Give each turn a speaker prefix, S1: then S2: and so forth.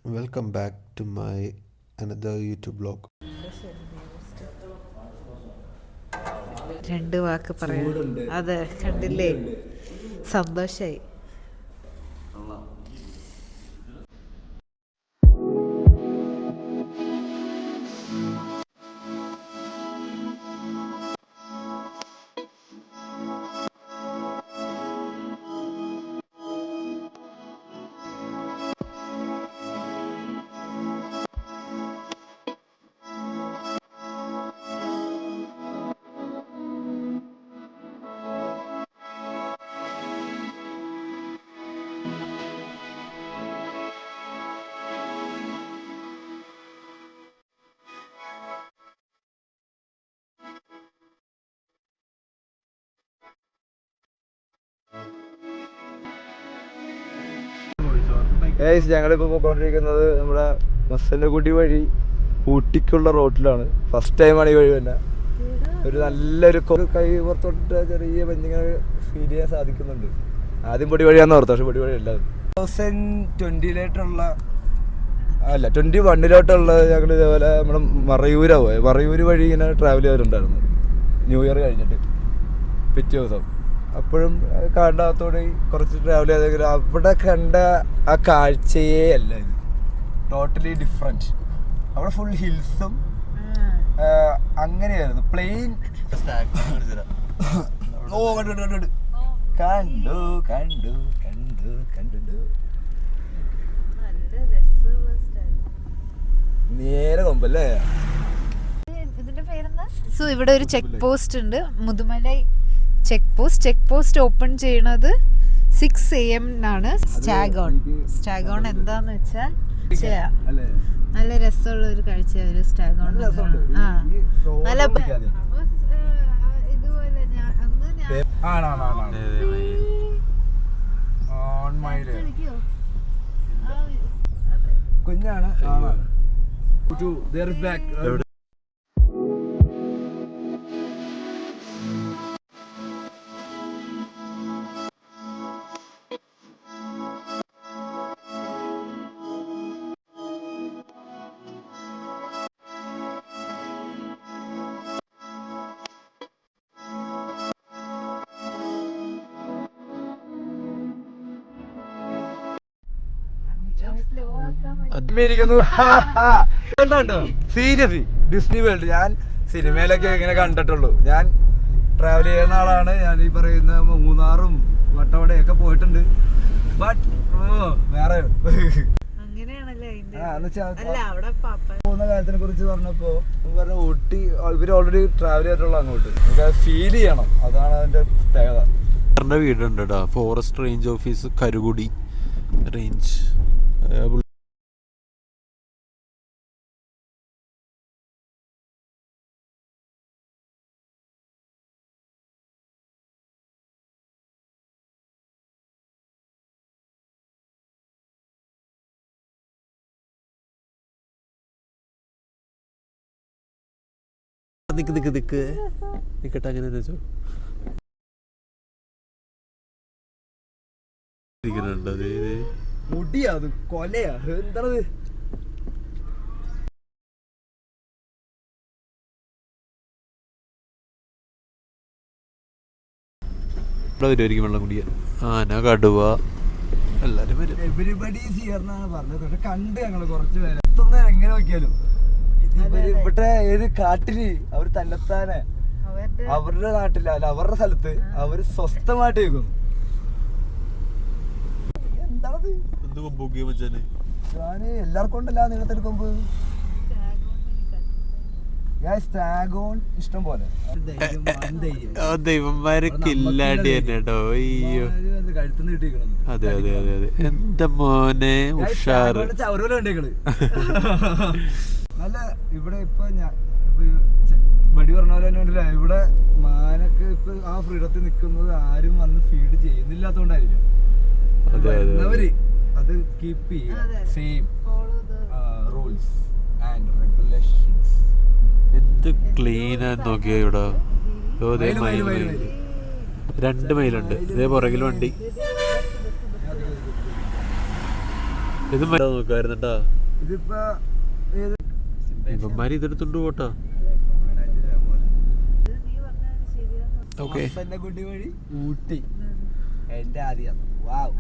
S1: Welcome back to my another YouTube blog.
S2: രണ്ട് വാക്ക് പറയാം. അതെ, കണ്ടില്ലേ, സന്തോഷായി.
S3: ഞങ്ങളിപ്പോൾ പോയിക്കൊണ്ടിരിക്കുന്നത് നമ്മുടെ മസനഗുഡി വഴി ഊട്ടിക്കുള്ള റോഡിലാണ്. ഫസ്റ്റ് ടൈമാണ് ഈ വഴി തന്നെ. ഒരു നല്ലൊരു കൈ പുറത്തോട്ട് ചെറിയ ബെഞ്ചിങ്ങനെ ഫീൽ ചെയ്യാൻ സാധിക്കുന്നുണ്ട്. ആദ്യം പൊടി വഴിയാന്ന് ഓർത്തു, പക്ഷെ പൊടി വഴി അല്ല. 2020 അല്ല 2021 ഞങ്ങൾ ഇതേപോലെ നമ്മുടെ മറയൂരാണ് പോയത്. മറയൂര് വഴി ഇങ്ങനെ ട്രാവൽ ചെയ്തിട്ടുണ്ടായിരുന്നു ന്യൂ ഇയർ കഴിഞ്ഞിട്ട് പിറ്റേ ദിവസം. അപ്പോഴും കാടിനകത്തോടെ കുറച്ച് ട്രാവൽ ചെയ്തെങ്കിൽ അവിടെ കണ്ട ആ കാഴ്ചയേ അല്ല ഇത്. Totally different. അവിടെ ഫുൾ ഹിൽസും അങ്ങനെയായിരുന്നു. പ്ലെയിൻ ഓ കണ്ടു കണ്ടു കണ്ടു കണ്ടു കണ്ടു കണ്ടു നേരെ കൊമ്പല്ലേ.
S2: ഇതിന്റെ പേരെന്താ? സോ ഇവിടെ ഒരു ചെക്ക് പോസ്റ്റ് ഉണ്ട്, മുതുമലൈ ചെക്ക് പോസ്റ്റ് ഓപ്പൺ ചെയ്യണത് 6 AM സ്റ്റാഗോൺ എന്താന്ന് വെച്ചാൽ നല്ല രസമുള്ള ഒരു കാഴ്ച. ഒരു സ്റ്റാഗോൺ
S3: രസമുണ്ട്.
S2: നല്ല ഇതുപോലെ
S3: കുഞ്ഞാണ്. സീരിയസ്ലി ഡിസ്നി വേൾഡ് ഞാൻ സിനിമയിലൊക്കെ ഇങ്ങനെ കണ്ടിട്ടുള്ളൂ. ഞാൻ ട്രാവൽ ചെയ്യുന്ന ആളാണ്. ഞാൻ ഈ പറയുന്ന മൂന്നാറും വട്ടവടയൊക്കെ പോയിട്ടുണ്ട്. ബട്ട് വേറെ പോകുന്ന കാര്യത്തിനെ കുറിച്ച് പറഞ്ഞപ്പോ പറഞ്ഞ ഊട്ടി ഇവര് ഓൾറെഡി ട്രാവൽ ചെയ്തിട്ടുള്ള അങ്ങോട്ട് നമുക്ക് ഫീൽ ചെയ്യണം. അതാണ് അതിന്റെ പ്രത്യേകത.
S1: വീടുണ്ട് കേട്ടോ, ഫോറസ്റ്റ് റേഞ്ച് ഓഫീസ് കരുകുടി റേഞ്ച്. നിക്കട്ടെ, അങ്ങനെ വെച്ചോ.
S3: മുടിയാ അത്, കൊലയാ, എന്താണത്?
S1: വെള്ളം കുടിയാ. ആന, കടുവ എല്ലാരും വരും.
S3: എവരിബഡീസ് ഹിയർ എന്നാണ് പറഞ്ഞത്. പക്ഷെ കണ്ട് ഞങ്ങള് കുറച്ച് പേര് എത്തുന്ന എങ്ങനെ നോക്കിയാലും ഇവിടെ ഏത് കാട്ടില് അവർ തന്നെത്താനെ അവരുടെ നാട്ടില് അല്ല അവരുടെ സ്ഥലത്ത് അവര് സ്വസ്ഥമായിട്ട് കേൾക്കുന്നു. എന്താണത്? ഞാന് എല്ലാവർക്കും ഉണ്ടല്ലോ നീളത്തിൽ കൊമ്പ്. സ്റ്റാഗോൺ ഇഷ്ടം പോലെ
S1: ദൈവന്മാരൊക്കെ ഇല്ലാണ്ട് തന്നെ കേട്ടോ. അയ്യോ,
S3: കഴുത്തുനിന്ന് കിട്ടിയിരിക്കണം.
S1: അതെ അതെ അതെ അതെ. എന്താ മോനെ ഉഷാറ്.
S3: ചവറുപോലെ ഉണ്ടേക്കള് നല്ല. ഇവിടെ ഇപ്പൊ ഞാൻ വടി പറഞ്ഞ പോലെ തന്നെ ഇവിടെ മാനൊക്കെ ഇപ്പൊ ആ ഫ്രീഡത്തിൽ നിൽക്കുന്നത് ആരും വന്ന് ഫീഡ് ചെയ്യുന്നില്ലാത്തോണ്ടായിരിക്കും. വരുന്നവര് അത് കീപ്പ് ചെയ്യുക. Same rules and regulations.
S1: എന്ത് ക്ലീനാന്ന് നോക്കിയാ ഇവിടെ. 2 മൈലുണ്ട്. ഇതേ പുറകിൽ വണ്ടി. ഇത് നോക്കായിരുന്നട്ടാ.
S3: ഇതിപ്പോ
S1: ഇവന്മാര് ഇതെടുത്തോണ്ട് പോട്ടാ.
S3: മസന്നഗുഡി വഴി ഊട്ടി എന്റെ ആദ്യം. വാവ്.